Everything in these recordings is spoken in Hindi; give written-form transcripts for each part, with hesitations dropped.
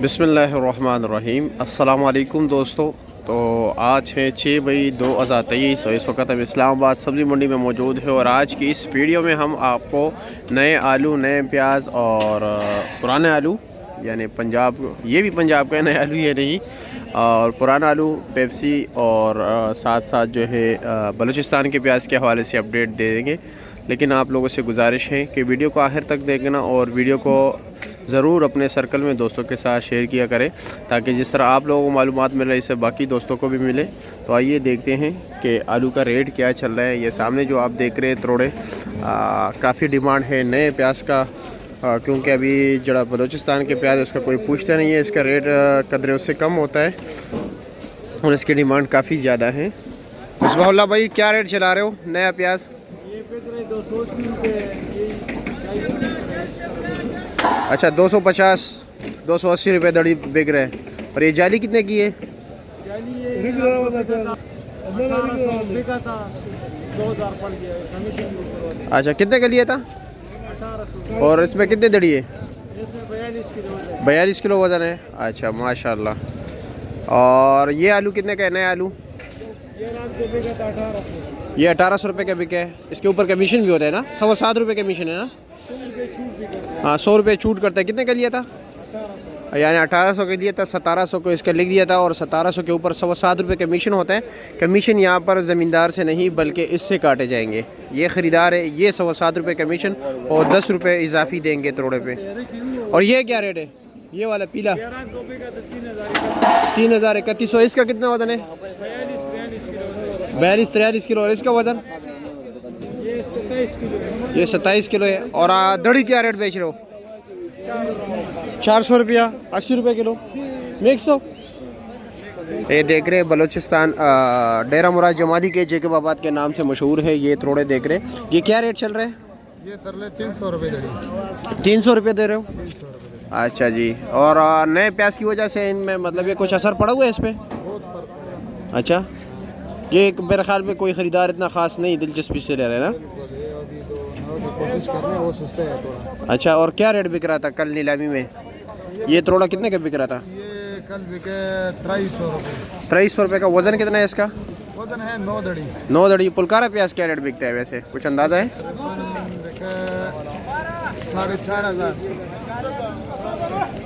बिस्मिल्लाहिर्रहमानिर्रहीम। अस्सलाम वालेकुम दोस्तों। तो आज है 6 मई 2023 और इस वक्त हम इस्लामाबाद सब्ज़ी मंडी में मौजूद है। और आज की इस वीडियो में हम आपको नए आलू, नए प्याज और पुराने आलू यानी पंजाब, ये भी पंजाब का है, नए आलू ये नहीं, और पुराना आलू पेप्सी और साथ साथ जो है बलूचिस्तान के प्याज के हवाले से अपडेट दे देंगे। लेकिन आप लोगों से गुजारिश है कि वीडियो को आखिर तक देखना और वीडियो को ज़रूर अपने सर्कल में दोस्तों के साथ शेयर किया करें, ताकि जिस तरह आप लोगों को मालूमात मिले इससे बाकी दोस्तों को भी मिले। तो आइए देखते हैं कि आलू का रेट क्या चल रहा है। ये सामने जो आप देख रहे हैं तोड़े, काफ़ी डिमांड है नए प्याज का, क्योंकि अभी जड़ा बलूचिस्तान के प्याज उसका कोई पूछता नहीं है, इसका रेट कदरे उससे कम होता है और इसकी डिमांड काफ़ी ज़्यादा है। बिस्मिल्लाह भाई, क्या रेट चला रहे हो नया प्याज? अच्छा, 250 280 रुपये दड़ी बिक रहे हैं। और ये जाली कितने की है? अच्छा, कितने का लिया था? और इसमें कितने दड़ी है? 42 किलो वज़न है। अच्छा माशाल्लाह। और ये आलू कितने का है नया आलू? ये 1800 रुपये का बिके है। इसके ऊपर कमीशन भी होता है ना? 7.25 रुपये कमीशन है ना? हाँ, 100 रुपये छूट करता है। कितने का लिया था? यानी 1800 के लिए था, 1700 को इसका लिख दिया था और 1700 के ऊपर 7.25 रुपये कमीशन होता है। कमीशन यहाँ पर ज़मींदार से नहीं बल्कि इससे काटे जाएंगे। ये ख़रीदार है, ये 7.25 रुपये कमीशन और 10 रुपये इजाफी देंगे तोड़े पे। और ये क्या रेट है? ये वाला पीला 3031। इसका कितना वज़न है? 42-43 किलो। और इसका वज़न ये 27 किलो है। और दड़ी क्या रेट बेच रहे हो? 400 रुपया, 80 रुपये किलो मिक्स हो। ये देख रहे हैं बलूचिस्तान डेरा मुराद जमाली के जैकबाबाद के नाम से मशहूर है। ये तोड़े देख रहे हैं, ये क्या रेट चल रहे हैं? ये तरले 300 रुपये दड़ी। 300 रुपये दे रहे हो? अच्छा जी। और नए प्याज की वजह से इनमें मतलब ये कुछ असर पड़ा हुआ है इस पर? बहुत फर्क। अच्छा, ये मेरे ख्याल में कोई ख़रीदार इतना ख़ास नहीं दिलचस्पी से ले रहे हैं ना? कोशिश कर रहे हैं, वो सुस्ता है थोड़ा। अच्छा, और क्या रेट बिक रहा था कल नीलामी में? ये तोड़ा कितने का बिक रहा था? ये कल बिके 2300 रुपये। 2300 रुपये का। वज़न कितना है इसका? वजन है 9 दड़ी। 9 दड़ी। पुलकारा प्याज क्या रेट बिकता है वैसे, कुछ अंदाज़ा है? 4500।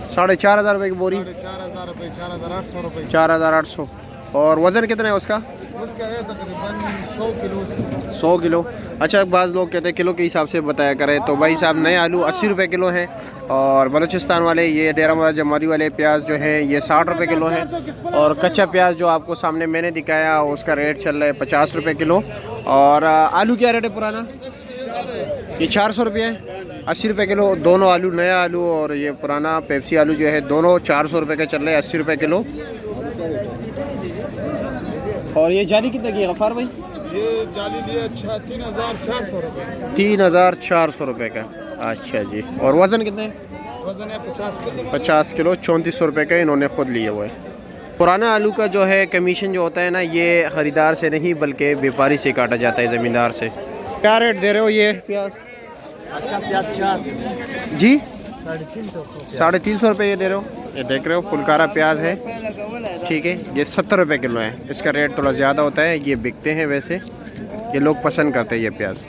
4500 रुपये की बोरी। 4500 रुपये, 4800 रुपये। 4800। और वज़न कितना है उसका? उसका है तकरीबन 100 किलो। 100 किलो। अच्छा, बाज़ लोग कहते हैं किलो के हिसाब से बताया करें। तो भाई साहब, नए आलू 80 रुपये किलो हैं और बलूचिस्तान वाले ये डेरा मुराद जमाली वाले प्याज जो है ये 60 रुपये किलो हैं। और कच्चा प्याज जो आपको सामने मैंने दिखाया उसका रेट चल रहा है 50 रुपये किलो। और आलू क्या रेट है पुराना? ये 400 रुपये है, 80 रुपये किलो। दोनों आलू, नया आलू और ये पुराना पेप्सी आलू जो है, दोनों 400 रुपये का चल रहे हैं, 80 रुपये किलो। और ये जाली कितने की है गफ़ार भाई? ये जाली लिए अच्छा 3400 रुपये। 3400 रुपये का। अच्छा जी। और वज़न कितने? वजन है 50 किलो। 50 किलो, 3400 रुपये का इन्होंने ख़ुद लिए हुए है। पुराना आलू का जो है कमीशन जो होता है ना, ये ख़रीदार से नहीं बल्कि व्यापारी से काटा जाता है, ज़मींदार से। क्या रेट दे रहे हो ये प्याज? अच्छा प्याज 4 जी 350 रुपये ये दे रहे हो। ये देख रहे हो फुलकारा प्याज है, ठीक है। ये 70 रुपये किलो है। इसका रेट थोड़ा ज़्यादा होता है, ये बिकते हैं वैसे, ये लोग पसंद करते हैं ये प्याज।